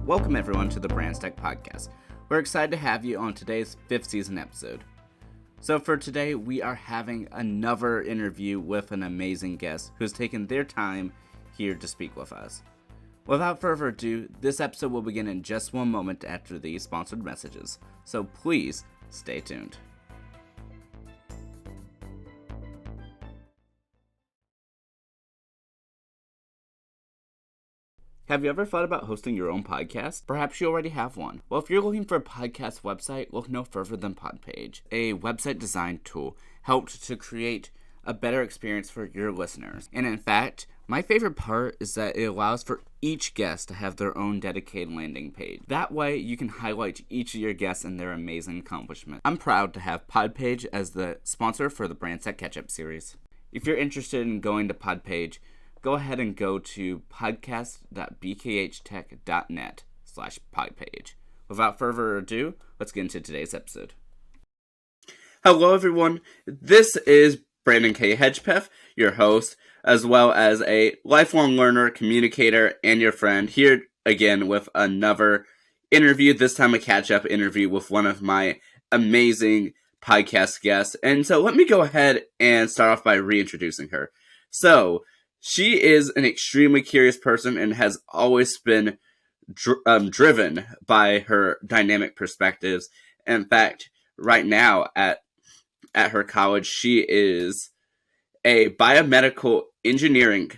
Welcome everyone to the Bran'sTech podcast. We're excited to have you on today's 5th season episode. So for today, we are having another interview with an amazing guest who's taken their time here to speak with us. Without further ado, this episode will begin in just one moment after these sponsored messages, so please stay tuned. Have you ever thought about hosting your own podcast? Perhaps you already have one. Well, if you're looking for a podcast website, look no further than Podpage. A website design tool helped to create a better experience for your listeners. And in fact, my favorite part is that it allows for each guest to have their own dedicated landing page. That way, you can highlight each of your guests and their amazing accomplishments. I'm proud to have Podpage as the sponsor for the Bran'sTech Catch-Up series. If you're interested in going to Podpage, go ahead and go to podcast.bkhtech.net/podpage. Without further ado, let's get into today's episode. Hello, everyone. This is Brandon K. Hedgepeth, your host, as well as a lifelong learner, communicator, and your friend, here again with another interview, this time a catch-up interview with one of my amazing podcast guests. And so let me go ahead and start off by reintroducing her. So, she is an extremely curious person and has always been driven by her dynamic perspectives. In fact, right now at her college, she is a biomedical engineering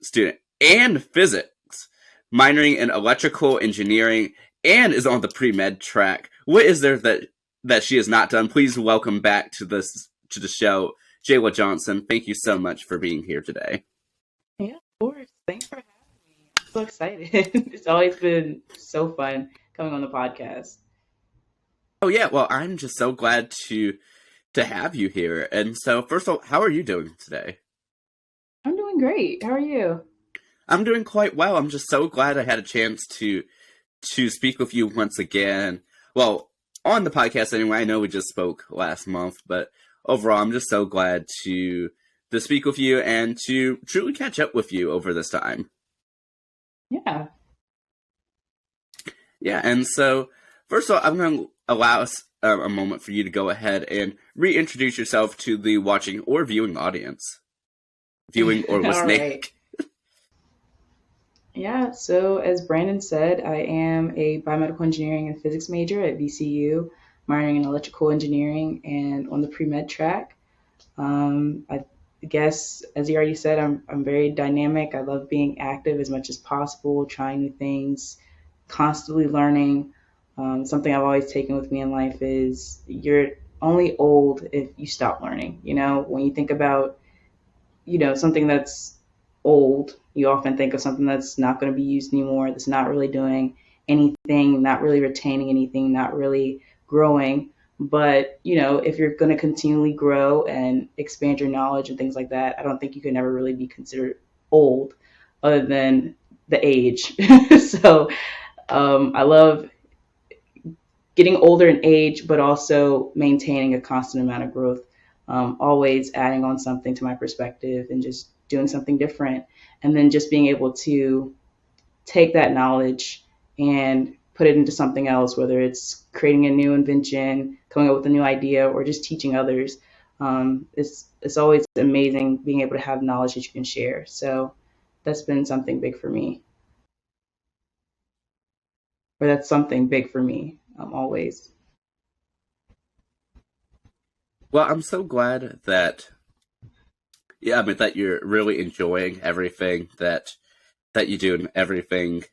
student and physics, minoring in electrical engineering, and is on the pre-med track. What is there that she has not done? Please welcome back to the show, Jayla Johnson. Thank you so much for being here today. Yeah, of course. Thanks for having me. I'm so excited. It's always been so fun coming on the podcast. Oh yeah, well, I'm just so glad to have you here. And so, first of all, how are you doing today? I'm doing great. How are you? I'm doing quite well. I'm just so glad I had a chance to speak with you once again. Well, on the podcast anyway. I know we just spoke last month, but overall, I'm just so glad to speak with you and to truly catch up with you over this time. Yeah. Yeah, and so, first of all, I'm going to allow us a moment for you to go ahead and reintroduce yourself to the watching or viewing audience. Viewing or listening. All right. Yeah, so as Brandon said, I am a biomedical engineering and physics major at VCU, minoring in electrical engineering and on the pre-med track. I guess, as you already said, I'm very dynamic. I love being active as much as possible, trying new things, constantly learning. Something I've always taken with me in life is you're only old if you stop learning. You know, when you think about, something that's old, you often think of something that's not going to be used anymore, that's not really doing anything, not really retaining anything, not really growing. But, if you're going to continually grow and expand your knowledge and things like that, I don't think you can ever really be considered old other than the age. So I love getting older in age, but also maintaining a constant amount of growth, always adding on something to my perspective and just doing something different. And then just being able to take that knowledge and put it into something else, whether it's creating a new invention, coming up with a new idea, or just teaching others. It's always amazing being able to have knowledge that you can share. So that's been something big for me. Or that's something big for me, always. Well, I'm so glad that you're really enjoying everything that you do and everything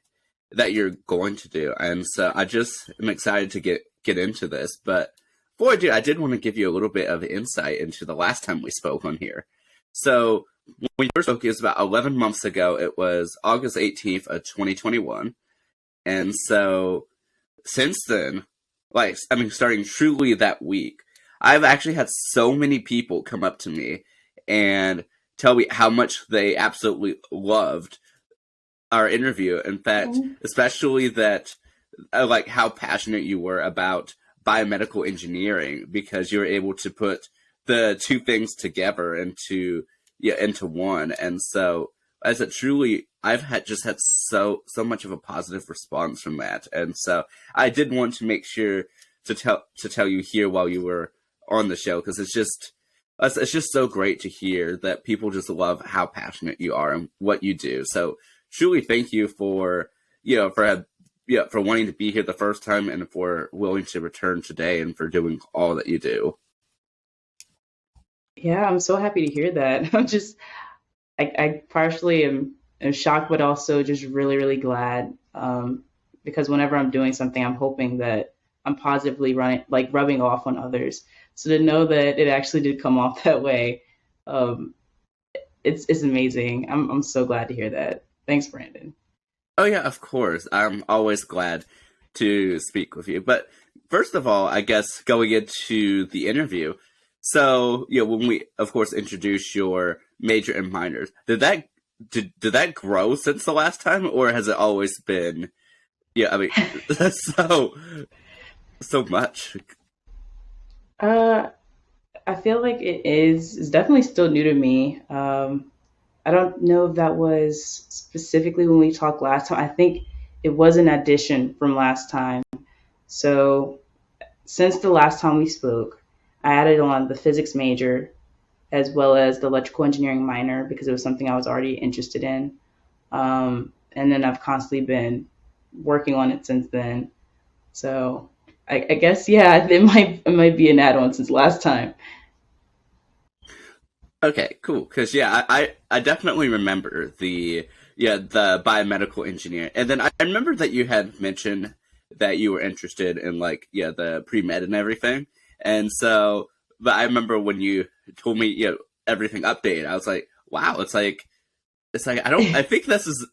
that you're going to do. And so I just am excited to get into this. But before I do, I did want to give you a little bit of insight into the last time we spoke on here. So when we first spoke, it was about 11 months ago. It was August 18th of 2021. And so since then, starting truly that week, I've actually had so many people come up to me and tell me how much they absolutely loved our interview. In fact, especially that, how passionate you were about biomedical engineering, because you were able to put the two things together into one. And so I said truly, I've had so much of a positive response from that, and so I did want to make sure to tell you here while you were on the show, because it's just so great to hear that people just love how passionate you are and what you do. So truly, thank you for for wanting to be here the first time and for willing to return today and for doing all that you do. Yeah, I'm so happy to hear that. I partially am shocked, but also just really, really glad. Because whenever I'm doing something, I'm hoping that I'm positively rubbing off on others. So to know that it actually did come off that way, um, it's amazing. I'm so glad to hear that. Thanks, Brandon. Oh yeah, of course. I'm always glad to speak with you. But first of all, I guess going into the interview, so when we of course introduced your major and minors, did that grow since the last time, or has it always been? Yeah, I mean, that's so much. Uh, I feel like it's definitely still new to me. I don't know if that was specifically when we talked last time. I think it was an addition from last time. So since the last time we spoke, I added on the physics major as well as the electrical engineering minor because it was something I was already interested in. And then I've constantly been working on it since then. So I guess yeah, it might be an add-on since last time. Okay, cool. Because I definitely remember the biomedical engineer, and then I remember that you had mentioned that you were interested in like the pre med and everything, and so but I remember when you told me everything updated, I was like, wow, it's like I think this is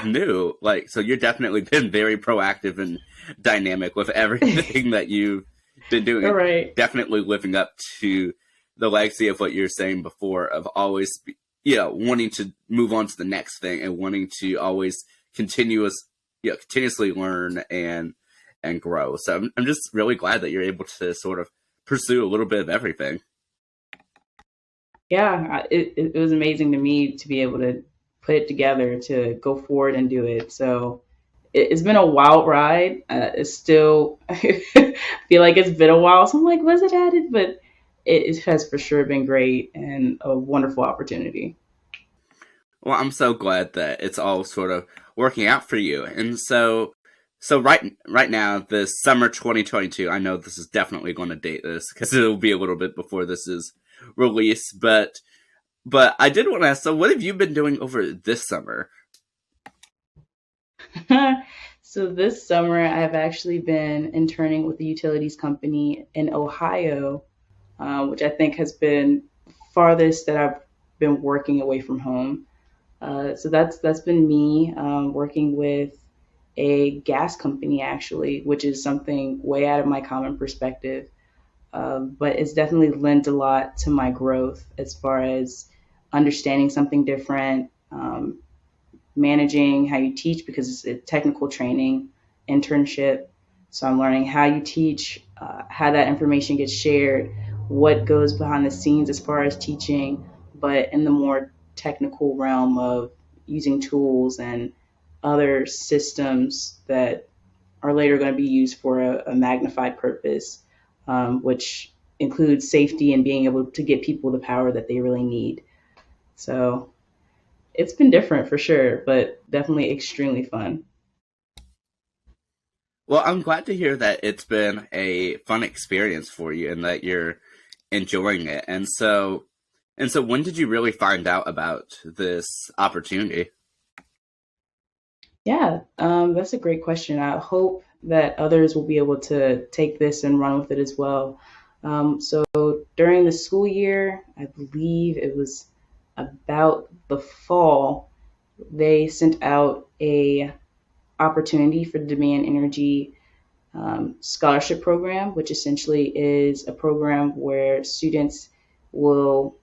new. Like, so you're definitely been very proactive and dynamic with everything that you've been doing, All and right. definitely living up to the legacy of what you're saying before of always wanting to move on to the next thing and wanting to always continuously learn and grow. So I'm just really glad that you're able to sort of pursue a little bit of everything. Yeah, it was amazing to me to be able to put it together to go forward and do it. So it's been a wild ride. It's still I feel like it's been a while. So I'm like, was it added? But it has for sure been great and a wonderful opportunity. Well, I'm so glad that it's all sort of working out for you. And so right now, this summer 2022, I know this is definitely going to date this because it'll be a little bit before this is released, but I did want to ask, so what have you been doing over this summer? So this summer, I've actually been interning with a utilities company in Ohio, which I think has been farthest that I've been working away from home. So that's been me working with a gas company actually, which is something way out of my common perspective. But it's definitely lent a lot to my growth as far as understanding something different, managing how you teach because it's a technical training internship. So I'm learning how you teach, how that information gets shared, what goes behind the scenes as far as teaching, but in the more technical realm of using tools and other systems that are later going to be used for a magnified purpose, which includes safety and being able to get people the power that they really need. So it's been different for sure, but definitely extremely fun. Well, I'm glad to hear that it's been a fun experience for you and that you're enjoying it. And so when did you really find out about this opportunity? Yeah, that's a great question. I hope that others will be able to take this and run with it as well. So during the school year, I believe it was about the fall, they sent out a opportunity for the Demand Energy scholarship program, which essentially is a program where students will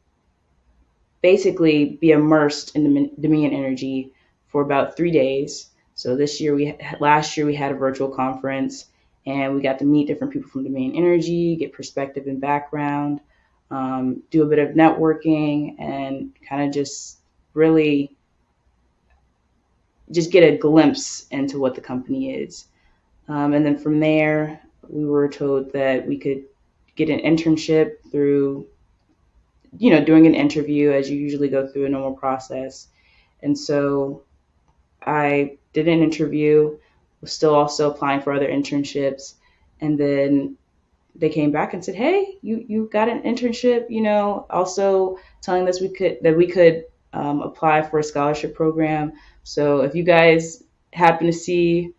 basically be immersed in the Dominion energy for about 3 days. So last year we had a virtual conference and we got to meet different people from Dominion Energy, get perspective and background, do a bit of networking, and kind of just really just get a glimpse into what the company is. And then from there, we were told that we could get an internship through, doing an interview as you usually go through a normal process. And so I did an interview, was still also applying for other internships. And then they came back and said, "Hey, you got an internship," also telling us we could apply for a scholarship program. So if you guys happen to see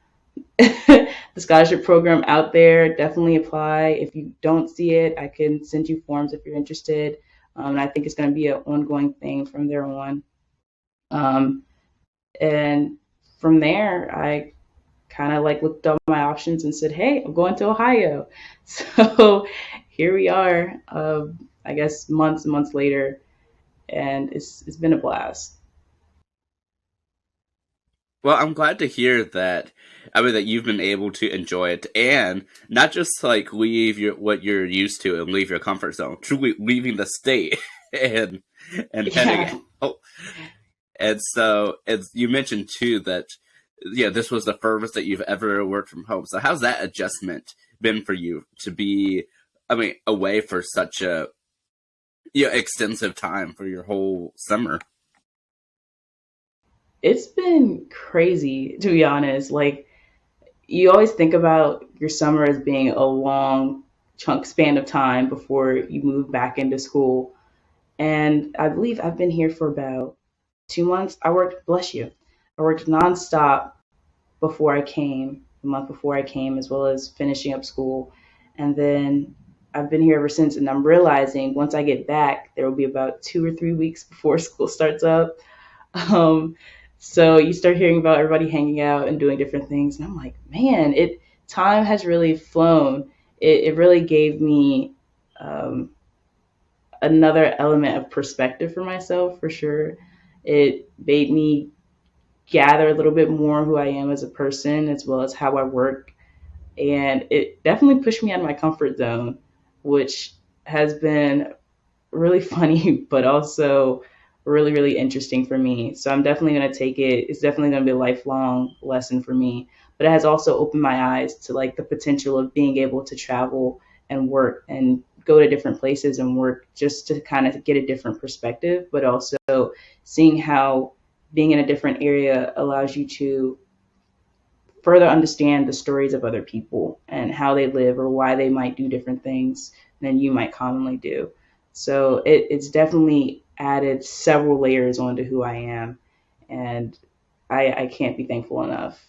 the scholarship program out there, definitely apply. If you don't see it, I can send you forms if you're interested. And I think it's going to be an ongoing thing from there on. Um, and from there, I kind of like looked up my options and said, "Hey, I'm going to Ohio." So here we are. I guess months and months later, and it's been a blast. Well, I'm glad to hear that. I mean, that you've been able to enjoy it, and not just like leave your what you're used to and leave your comfort zone. Truly leaving the state and heading Yeah, out. And so, as you mentioned too, that yeah, this was the furthest that you've ever worked from home. So, how's that adjustment been for you to be? I mean, away for such a extensive time for your whole summer. it's been crazy to be honest. Like you always think about your summer as being a long chunk span of time before you move back into school. And I believe I've been here for about 2 months. Bless you, I worked nonstop before I came, the month before I came, as well as finishing up school. And then I've been here ever since. And I'm realizing once I get back, there will be about 2 or 3 weeks before school starts up. Um, so you start hearing about everybody hanging out and doing different things. And I'm like, man, time has really flown. It really gave me um, another element of perspective for myself, for sure. It made me gather a little bit more who I am as a person as well as how I work. And it definitely pushed me out of my comfort zone, which has been really funny, but also really, really interesting for me. So I'm definitely going to take it. It's definitely going to be a lifelong lesson for me. But it has also opened my eyes to like the potential of being able to travel and work and go to different places and work just to kind of get a different perspective, but also seeing how being in a different area allows you to further understand the stories of other people and how they live or why they might do different things than you might commonly do. So it's definitely added several layers onto who I am, and I can't be thankful enough.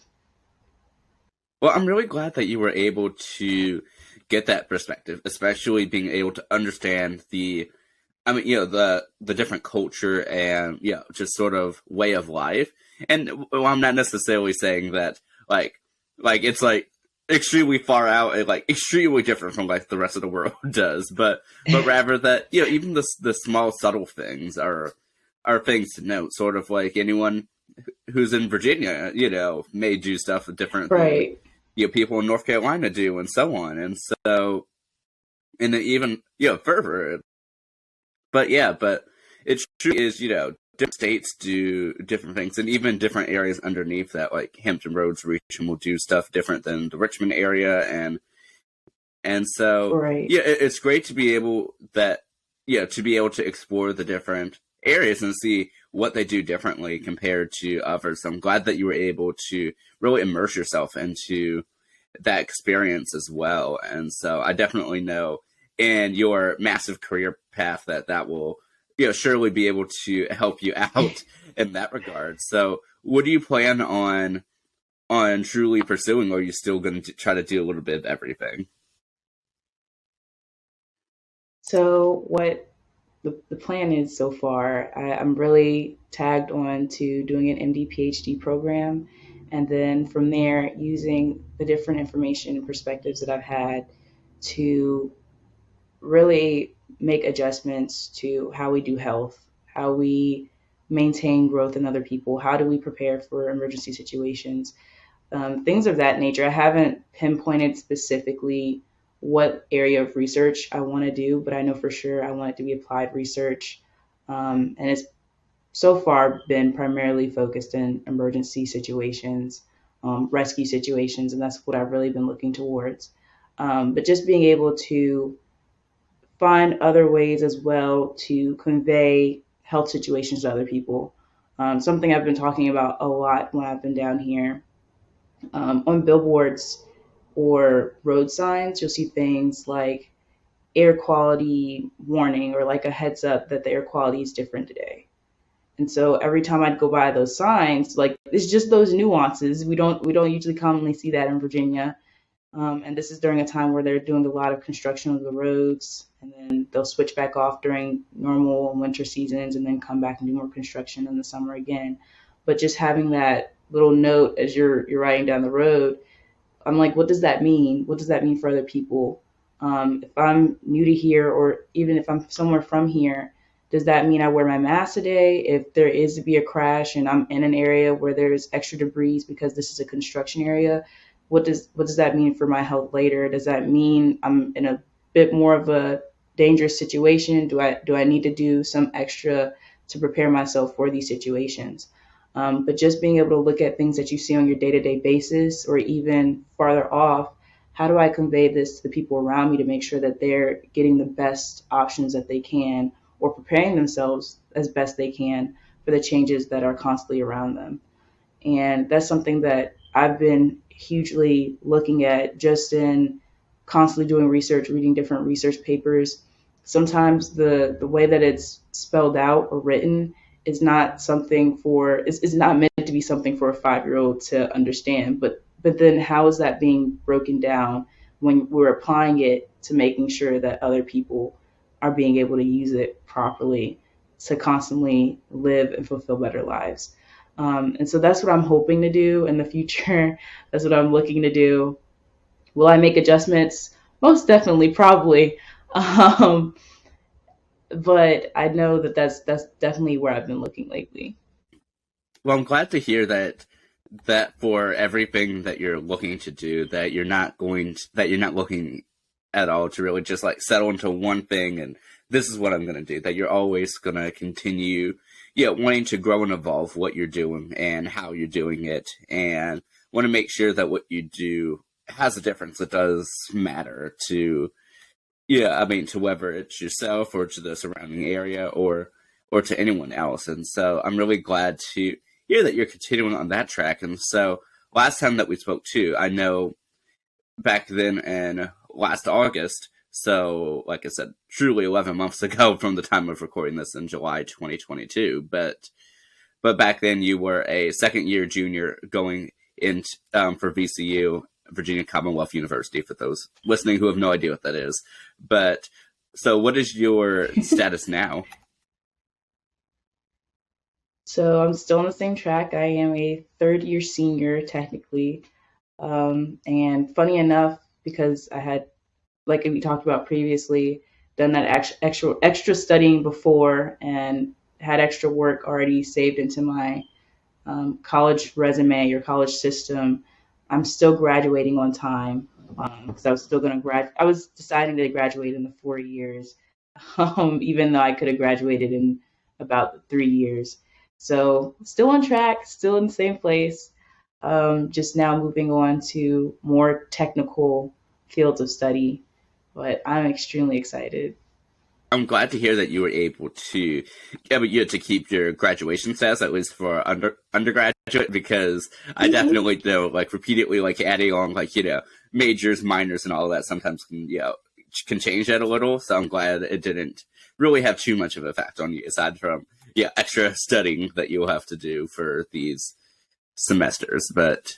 Well, I'm really glad that you were able to get that perspective, especially being able to understand the I mean, the different culture and just sort of way of life. And well, I'm not necessarily saying that like it's like extremely far out and like extremely different from like the rest of the world does, but rather that even the small subtle things are things to note. Sort of like anyone who's in Virginia, may do stuff different than Right. people in North Carolina do, and so on. And so, and then even further, but it true is, different states do different things, and even different areas underneath that, like Hampton Roads region, will do stuff different than the Richmond area, and so Right. it's great to be able to explore the different areas and see what they do differently compared to others. So I'm glad that you were able to really immerse yourself into that experience as well. And so I definitely know in your massive career path that will surely be able to help you out in that regard. So what do you plan on truly pursuing, or are you still going to try to do a little bit of everything? So what the plan is so far, I'm really tagged on to doing an MD PhD program. And then from there, using the different information and perspectives that I've had to really make adjustments to how we do health, how we maintain growth in other people, how do we prepare for emergency situations, things of that nature. I haven't pinpointed specifically what area of research I want to do, but I know for sure I want it to be applied research. And it's so far been primarily focused in emergency situations, rescue situations, and that's what I've really been looking towards. But just being able to find other ways as well to convey health situations to other people. Something I've been talking about a lot when I've been down here. On billboards or road signs, you'll see things like air quality warning or like a heads up that the air quality is different today. And so every time I'd go by those signs, like it's just those nuances. We don't usually commonly see that in Virginia. And this is during a time where they're doing a lot of construction of the roads, and then they'll switch back off during normal winter seasons, and then come back and do more construction in the summer again. But just having that little note as you're riding down the road, I'm like, what does that mean? What does that mean for other people? If I'm new to here, or even if I'm somewhere from here, does that mean I wear my mask today? If there is to be a crash and I'm in an area where there's extra debris because this is a construction area, what does that mean for my health later? Does that mean I'm in a bit more of a dangerous situation? Do I need to do some extra to prepare myself for these situations? But just being able to look at things that you see on your day to day basis, or even farther off, how do I convey this to the people around me to make sure that they're getting the best options that they can, or preparing themselves as best they can for the changes that are constantly around them? And that's something that I've been hugely looking at just in constantly doing research, reading different research papers. Sometimes the way that it's spelled out or written is not meant to be something for a 5-year old to understand. But then how is that being broken down when we're applying it to making sure that other people are being able to use it properly to constantly live and fulfill better lives? And so that's what I'm hoping to do in the future. That's what I'm looking to do. Will I make adjustments? Most definitely, probably. Um, but I know that that's definitely where I've been looking lately. Well, I'm glad to hear that for everything that you're looking to do, that you're not looking at all to really just like settle into one thing and this is what I'm going to do. That you're always going to continue, yeah, wanting to grow and evolve what you're doing and how you're doing it, and want to make sure that what you do has a difference. It does matter to, yeah, I mean, to whether it's yourself or to the surrounding area or to anyone else. And so I'm really glad to hear that you're continuing on that track. And so last time that we spoke too, I know back then in last August, so like I said, truly 11 months ago from the time of recording this in July 2022. But back then you were a second year junior going in for VCU, Virginia Commonwealth University, for those listening who have no idea what that is. But so what is your status now? So I'm still on the same track. I am a third year senior technically. And funny enough, because I had, like we talked about previously, done that extra studying before and had extra work already saved into my college resume or college system. I'm still graduating on time because I was still going to grad. I was deciding to graduate in the 4 years, even though I could have graduated in about 3 years. So still on track, still in the same place. Just now moving on to more technical fields of study, but I'm extremely excited. I'm glad to hear that you were able to, yeah, but you had to keep your graduation status at least for undergraduate, because I definitely know like repeatedly like adding on like majors, minors, and all of that sometimes can change that a little. So I'm glad it didn't really have too much of an effect on you, aside from extra studying that you'll have to do for these semesters. But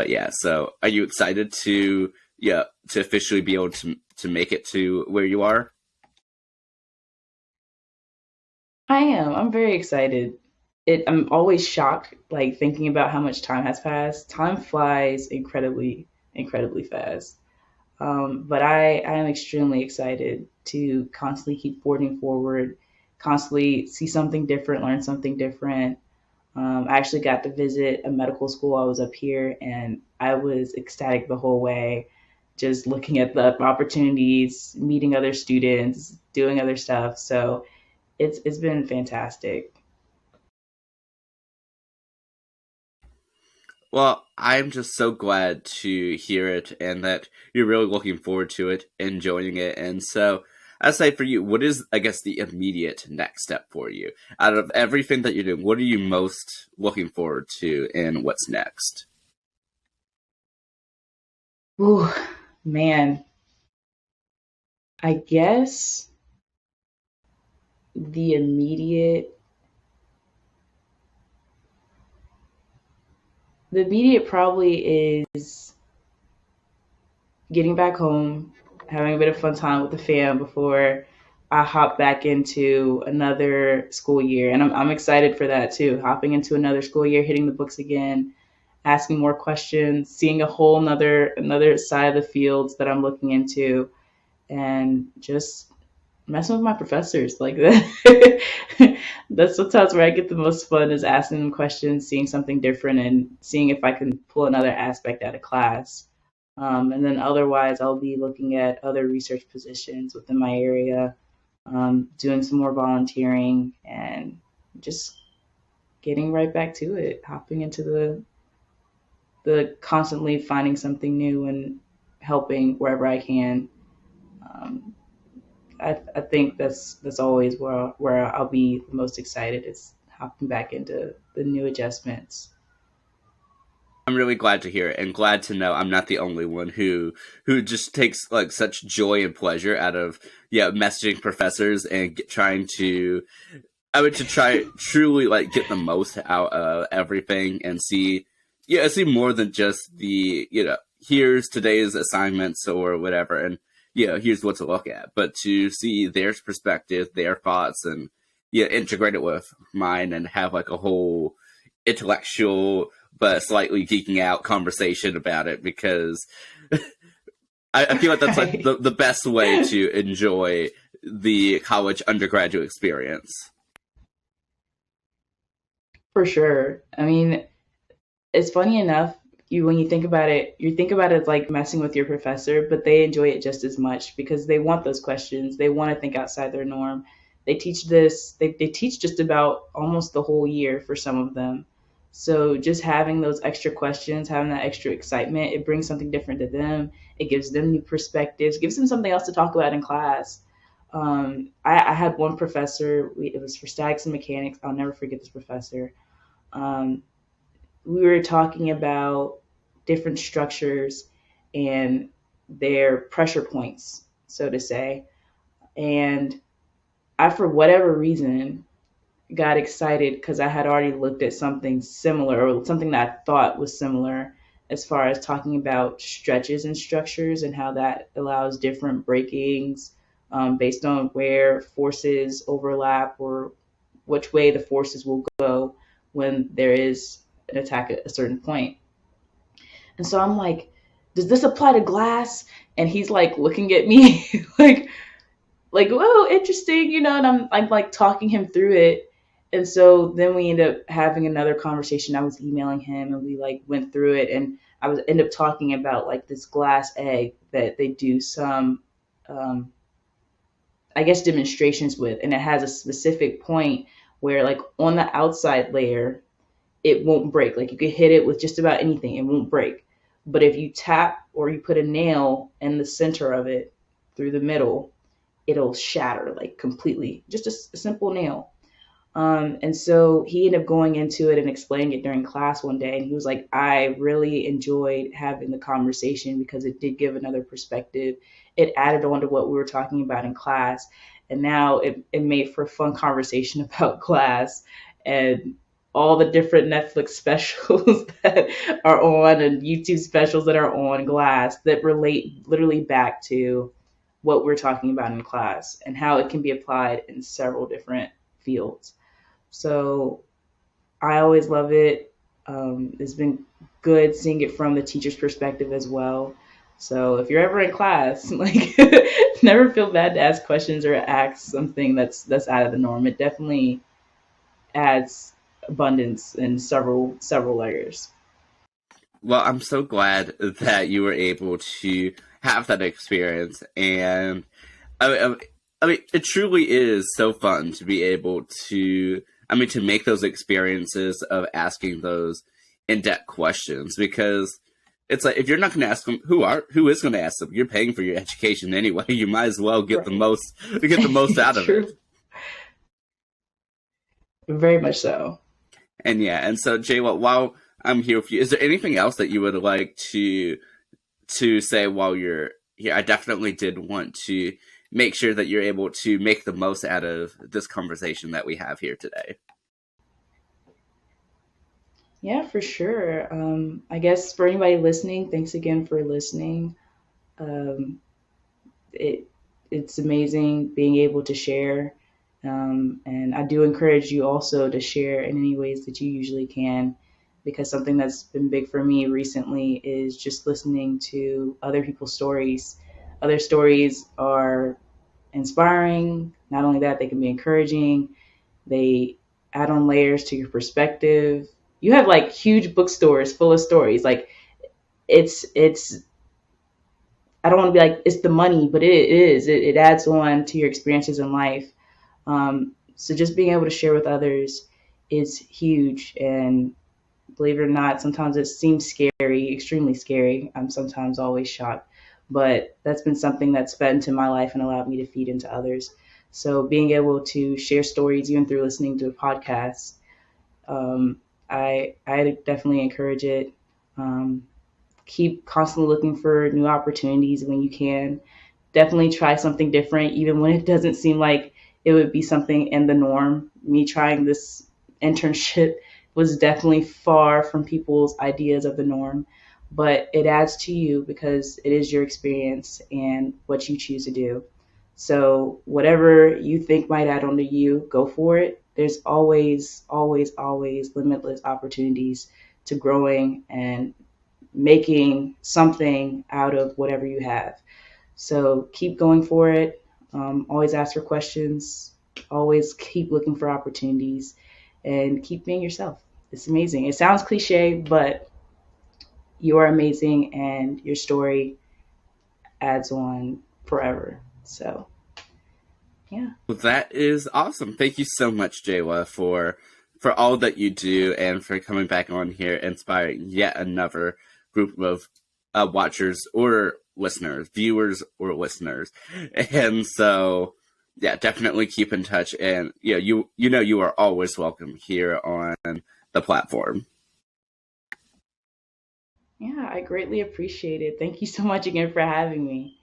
yeah, so are you excited to to officially be able to make it to where you are? I am. I'm very excited. I'm always shocked, like thinking about how much time has passed. Time flies incredibly, incredibly fast. But I am extremely excited to constantly keep forging forward, constantly see something different, learn something different. I actually got to visit a medical school. I was up here and I was ecstatic the whole way, just looking at the opportunities, meeting other students, doing other stuff. So it's been fantastic. Well, I'm just so glad to hear it and that you're really looking forward to it, enjoying it. And so, I say for you, what is, I guess, the immediate next step for you? Out of everything that you're doing, what are you most looking forward to and what's next? Ooh, man, I guess the immediate the immediate probably is getting back home, having a bit of fun time with the fam before I hop back into another school year. And I'm excited for that too. Hopping into another school year, hitting the books again, asking more questions, seeing a whole another side of the fields that I'm looking into, and just messing with my professors like that. That's sometimes where I get the most fun is asking them questions, seeing something different, and seeing if I can pull another aspect out of class. And then otherwise, I'll be looking at other research positions within my area, doing some more volunteering, and just getting right back to it, hopping into the constantly finding something new and helping wherever I can. Um, I think that's always where I'll be the most excited is hopping back into the new adjustments. I'm really glad to hear it and glad to know I'm not the only one who just takes like such joy and pleasure out of messaging professors and trying to I would to try truly like get the most out of everything and see more than just the here's today's assignments or whatever and here's what to look at, but to see their perspective, their thoughts, and integrate it with mine and have like a whole intellectual but slightly geeking out conversation about it because I feel like that's like Right. the best way to enjoy the college undergraduate experience. For sure. I mean, it's funny enough, you when you think about it, you think about it as like messing with your professor, but they enjoy it just as much because they want those questions. They want to think outside their norm. They teach just about almost the whole year for some of them. So just having those extra questions, having that extra excitement, it brings something different to them. It gives them new perspectives, gives them something else to talk about in class. I had one professor, it was for statics and mechanics. I'll never forget this professor. Um, we were talking about different structures and their pressure points, so to say. And I, for whatever reason, got excited because I had already looked at something similar or something that I thought was similar as far as talking about stretches and structures and how that allows different breakings based on where forces overlap or which way the forces will go when there is an attack at a certain point. And so I'm like, does this apply to glass? And he's like looking at me like, whoa, interesting, and I'm like talking him through it. And so then we end up having another conversation. I was emailing him and we like went through it and I was end up talking about like this glass egg that they do some um, I guess demonstrations with, and it has a specific point where like on the outside layer it won't break. Like you could hit it with just about anything, it won't break. But if you tap or you put a nail in the center of it through the middle, it'll shatter like completely. Just a simple nail. And so he ended up going into it and explaining it during class one day. And he was like, I really enjoyed having the conversation because it did give another perspective. It added on to what we were talking about in class. And now it made for a fun conversation about class and all the different Netflix specials that are on and YouTube specials that are on glass that relate literally back to what we're talking about in class and how it can be applied in several different fields. So I always love it. It's been good seeing it from the teacher's perspective as well. So if you're ever in class, like never feel bad to ask questions or ask something that's out of the norm. It definitely adds abundance in several layers. Well, I'm so glad that you were able to have that experience, and I mean, it truly is so fun to be able to, I mean, to make those experiences of asking those in-depth questions, because it's like, if you're not going to ask them, who is going to ask them? You're paying for your education anyway. You might as well get the most out of it. Very much so. And so Jayla, while I'm here with you, is there anything else that you would like to say while you're here? I definitely did want to make sure that you're able to make the most out of this conversation that we have here today. Yeah, for sure. I guess for anybody listening, thanks again for listening. It's amazing being able to share. And I do encourage you also to share in any ways that you usually can, because something that's been big for me recently is just listening to other people's stories. Other stories are inspiring. Not only that, they can be encouraging. They add on layers to your perspective. You have like huge bookstores full of stories. Like it's I don't want to be like it's the money, but it is. It adds on to your experiences in life. So just being able to share with others is huge. And believe it or not, sometimes it seems scary, extremely scary. I'm sometimes always shocked, but that's been something that's fed into my life and allowed me to feed into others. So being able to share stories, even through listening to a podcast, I definitely encourage it. Keep constantly looking for new opportunities when you can. Definitely try something different, even when it doesn't seem like it would be something in the norm. Me trying this internship was definitely far from people's ideas of the norm, but it adds to you because it is your experience and what you choose to do. So whatever you think might add on to you, go for it. There's always, always, always limitless opportunities to growing and making something out of whatever you have. So keep going for it. Always ask for questions. Always keep looking for opportunities and keep being yourself. It's amazing. It sounds cliche, but you are amazing and your story adds on forever. So, yeah. Well, that is awesome. Thank you so much, Jayla, for all that you do and for coming back on here, inspiring yet another group of watchers or listeners, viewers or listeners. And so, yeah, definitely keep in touch. And you are always welcome here on the platform. Yeah, I greatly appreciate it. Thank you so much again for having me.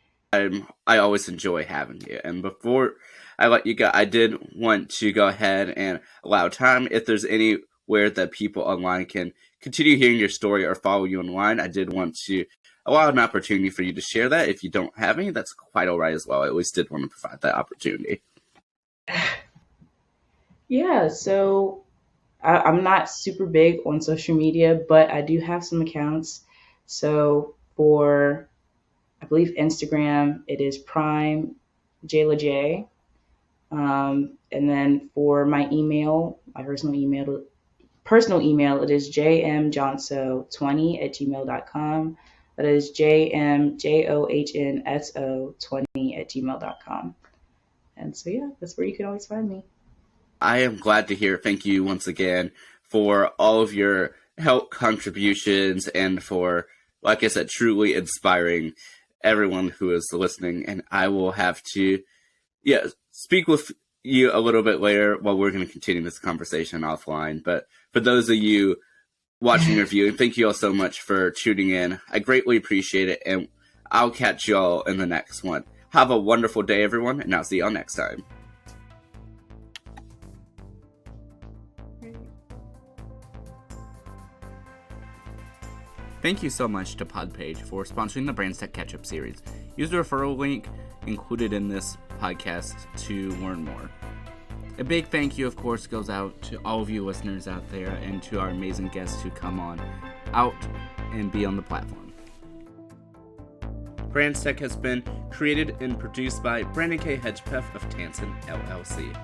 I always enjoy having you. And before I let you go, I did want to go ahead and allow time, if there's anywhere that people online can continue hearing your story or follow you online, I did want to allow an opportunity for you to share that. If you don't have any, that's quite all right as well. I always did want to provide that opportunity. Yeah, so I'm not super big on social media, but I do have some accounts. So for, I believe, Instagram, it is Prime Jayla J. And then for my email, my personal email, it is jmjohnso20@gmail.com. That is jmjohnso20@gmail.com. And so, yeah, that's where you can always find me. I am glad to hear. Thank you once again for all of your help contributions and for, like I said, truly inspiring everyone who is listening. And I will have to, speak with you a little bit later while we're going to continue this conversation offline. But for those of you watching or viewing, thank you all so much for tuning in. I greatly appreciate it. And I'll catch y'all in the next one. Have a wonderful day, everyone. And I'll see y'all next time. Thank you so much to Podpage for sponsoring the Bran'sTech Catch-Up series. Use the referral link included in this podcast to learn more. A big thank you, of course, goes out to all of you listeners out there and to our amazing guests who come on out and be on the platform. Bran'sTech has been created and produced by Brandon K. Hedgepeth of Tansen, LLC.